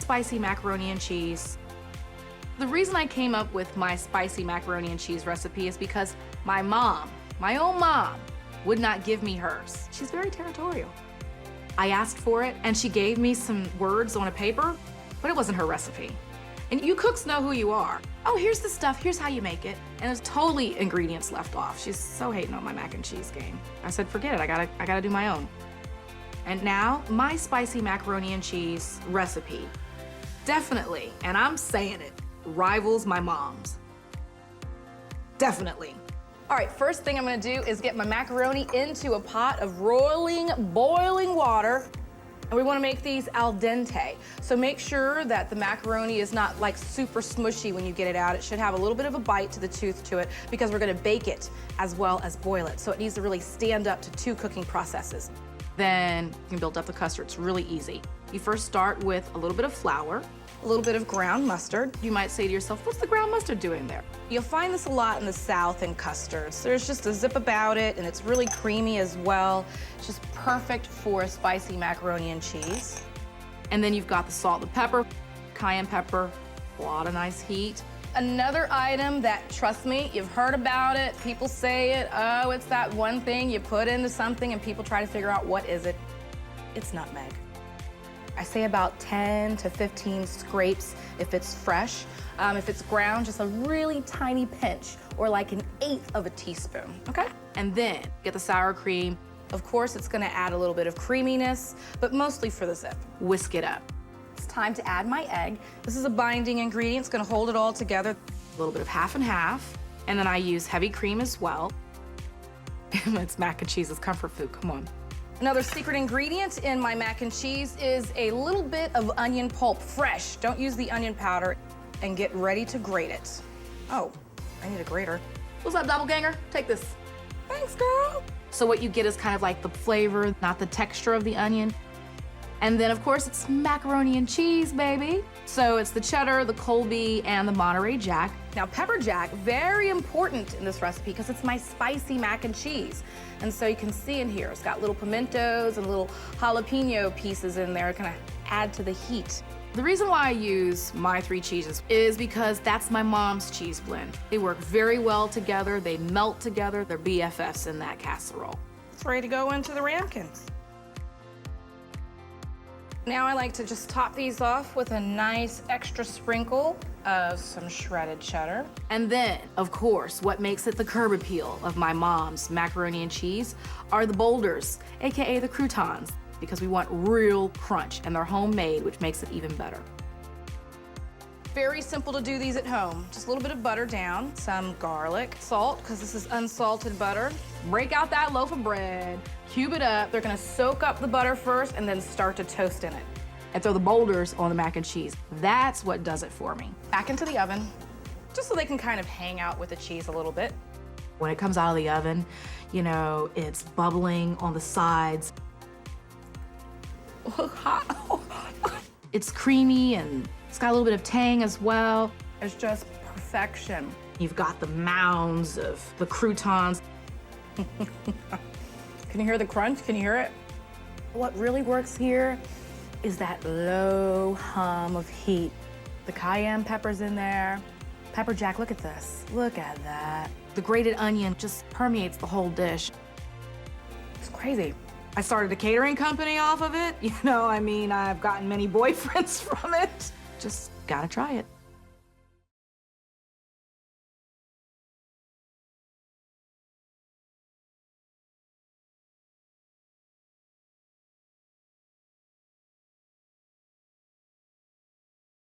spicy macaroni and cheese. The reason I came up with my spicy macaroni and cheese recipe is because my mom, my own mom, would not give me hers. She's very territorial. I asked for it, and she gave me some words on a paper, but it wasn't her recipe. And you cooks know who you are. Oh, here's the stuff, here's how you make it. And there's totally ingredients left off. She's so hating on my mac and cheese game. I said, forget it, I gotta do my own. And now, my spicy macaroni and cheese recipe, definitely, and I'm saying it, rivals my mom's. Definitely. All right, first thing I'm gonna do is get my macaroni into a pot of roiling, boiling water. And we wanna make these al dente. So make sure that the macaroni is not like super smushy when you get it out. It should have a little bit of a bite to the tooth to it because we're gonna bake it as well as boil it. So it needs to really stand up to 2 cooking processes. Then you can build up the custard. It's really easy. You first start with a little bit of flour, a little bit of ground mustard. You might say to yourself, what's the ground mustard doing there? You'll find this a lot in the South in custards. There's just a zip about it, and it's really creamy as well. It's just perfect for spicy macaroni and cheese. And then you've got the salt, the pepper, cayenne pepper, a lot of nice heat. Another item that, trust me, you've heard about it, people say it, oh, it's that one thing you put into something and people try to figure out what is it. It's nutmeg. I say about 10 to 15 scrapes if it's fresh. If it's ground, just a really tiny pinch, or like 1/8 of a teaspoon, okay? And then get the sour cream. Of course, it's gonna add a little bit of creaminess, but mostly for the zip. Whisk it up. It's time to add my egg. This is a binding ingredient. It's gonna hold it all together. A little bit of half and half, and then I use heavy cream as well. It's mac and cheese, it's comfort food, come on. Another secret ingredient in my mac and cheese is a little bit of onion pulp, fresh. Don't use the onion powder, and get ready to grate it. Oh, I need a grater. What's up, doppelganger? Take this. Thanks, girl. So what you get is kind of like the flavor, not the texture of the onion. And then, of course, it's macaroni and cheese, baby. So it's the cheddar, the Colby, and the Monterey Jack. Now, pepper jack, very important in this recipe because it's my spicy mac and cheese. And so you can see in here, it's got little pimentos and little jalapeno pieces in there, kind of add to the heat. The reason why I use my 3 cheeses is because that's my mom's cheese blend. They work very well together, they melt together, they're BFFs in that casserole. It's ready to go into the ramekins. Now I like to just top these off with a nice extra sprinkle of some shredded cheddar. And then, of course, what makes it the curb appeal of my mom's macaroni and cheese are the boulders, AKA the croutons, because we want real crunch, and they're homemade, which makes it even better. Very simple to do these at home. Just a little bit of butter down, some garlic, salt, because this is unsalted butter. Break out that loaf of bread, cube it up. They're gonna soak up the butter first and then start to toast in it. And throw the boulders on the mac and cheese. That's what does it for me. Back into the oven, just so they can kind of hang out with the cheese a little bit. When it comes out of the oven, you know, it's bubbling on the sides. It's creamy and it's got a little bit of tang as well. It's just perfection. You've got the mounds of the croutons. Can you hear the crunch? Can you hear it? What really works here is that low hum of heat. The cayenne pepper's in there. Pepper jack, look at this. Look at that. The grated onion just permeates the whole dish. It's crazy. I started a catering company off of it. You know, I mean, I've gotten many boyfriends from it. Just gotta try it.